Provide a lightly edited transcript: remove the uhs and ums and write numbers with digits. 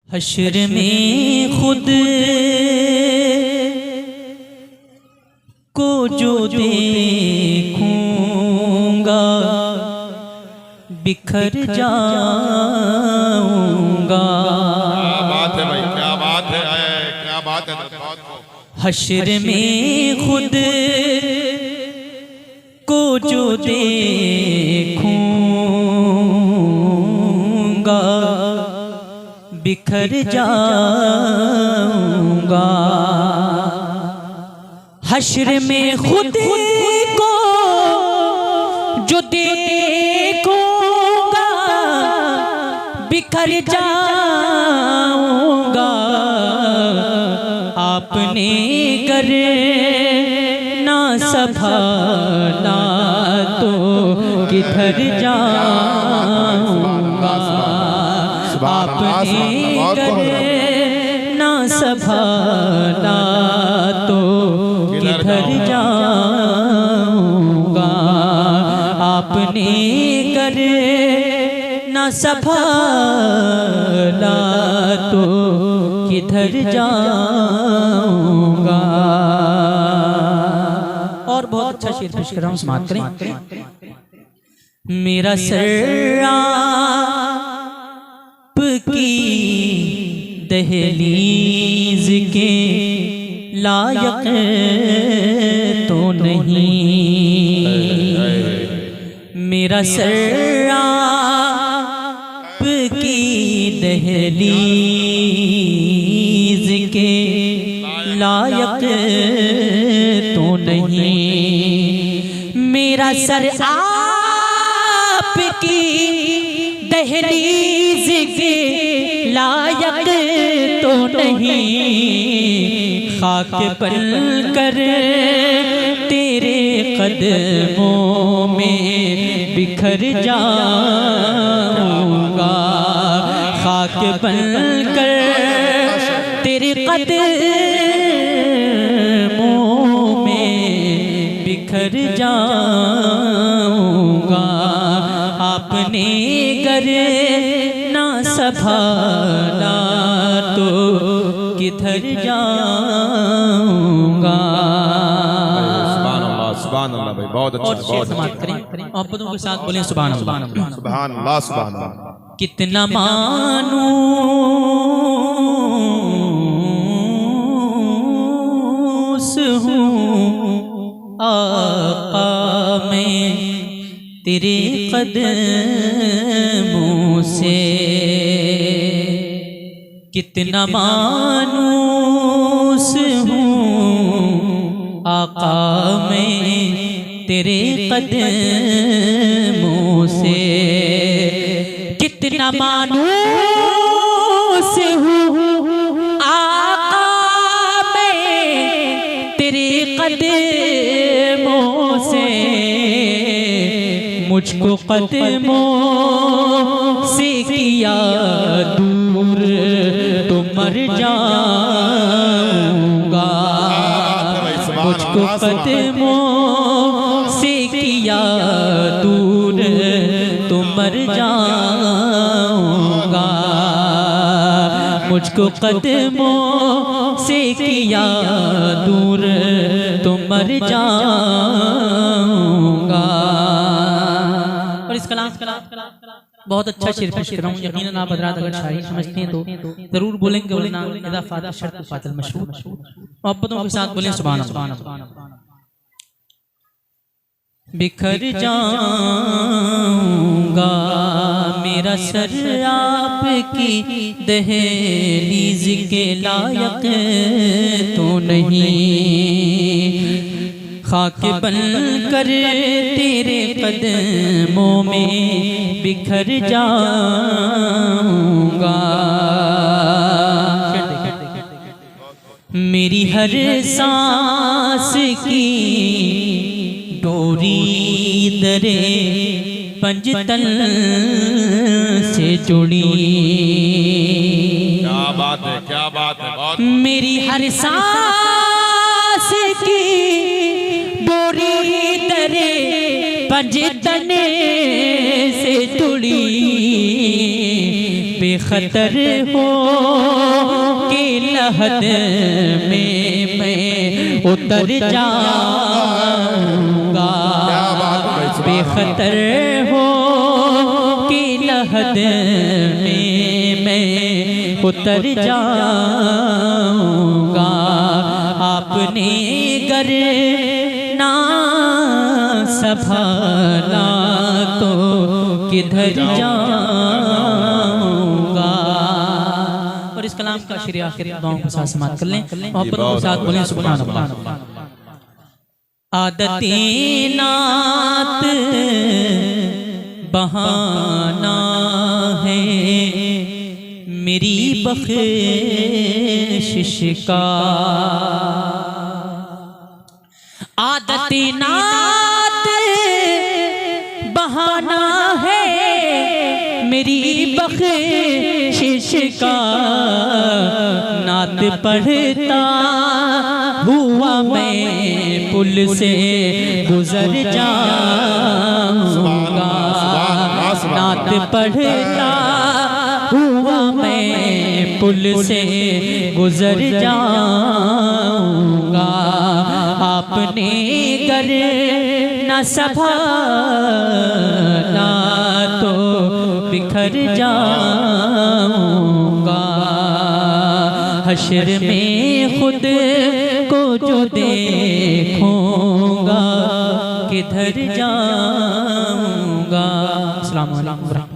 हश्र में खुद को जो देखूंगा बिखर जाऊंगा। क्या बात है भाई, क्या बात है, क्या बात है। हश्र में खुद को जो देखूंगा बिखर जाऊंगा। हश्र में खुद को जो देखूंगा बिखर जाऊंगा। आपने कर ना संभाला तो किधर जाऊंगा। आपने कर ना संभाला तो किधर जाऊंगा। आपने कर ना संभाला तो किधर जाऊंगा। और बहुत अच्छा शेर पेश कर रहा हूं, समाप्त करें। मेरा सराप की दहलीज के लायक तो नहीं। मेरा सराप की दहलीज के लायक तो नहीं। मेरा सर आपकी दहलीज के लायक तो नहीं। खाक पर कर तेरे कदमों में बिखर जाऊंगा। खाक बन कर तेरे कदमों में बिखर जाऊंगा। आपने गर ना संभाला तो किधर जाऊंगा। सुभान अल्लाह भाई, बहुत अच्छा। और शेर समाप्त करें, मोहब्बतों के साथ बोलें सुभान अल्लाह। सुभान अल्लाह, सुभान अल्लाह। कितना मानूस हूँ आका मैं तेरे कदमों से। कितना मानूस हूँ आका मैं तेरे कदमों से। कितना मानूस हूँ आका मैं तेरे कदमों से। मुझको कदमों से किया दूर तो मर जाऊंगा। मुझको कदमों से किया दूर तो मर जाऊंगा। मुझको कदमों से किया दूर तो मर जाऊंगा। और इस कलाम बहुत अच्छा शेर पेश कर रहा हूँ। यकीनन आप हज़रात अगर शायरी समझते हैं तो जरूर बोलेंगे, वरना इज़ा फाता शर्त फातल मशहूर। मोहब्बतों के साथ बोलें सुभान अल्लाह। बिखर जाऊंगा मेरा सर आपकी दहलीज के लायक तो नहीं। खाक बन कर तेरे कदमों में बिखर जाऊंगा। मेरी हर सांस की डोरी दरे पंजतन से जुड़ी। क्या बात है, क्या बात है। मेरी हर सांस की डोरी दरे पंजतन से जुड़ी। बेखतर हो लहद में मैं उतर जाऊंगा, बेखतर हो कि लहद में मैं उतर जाऊंगा। आपने गर ना संभाला तो किधर जाऊंगा। और इस कलाम का आखिरी दुआओं के साथ समाप्त कर लें, मोहब्बतों के साथ बोलें सुभान अल्लाह। आदते नात बहाना है मेरी बख्शिश का, आदते नात बहाना है मेरी बख्शिश का। नात पढ़ता हुआ मैं पुल से गुजर जाऊंगा, नात पढ़ता हुआ मैं पुल से गुजर जाऊंगा। आपने गर न संभाला तो बिखर जाऊंगा। हश्र में खुद को जो देखूंगा किधर जाऊंगा। अस्सलाम वालेकुम।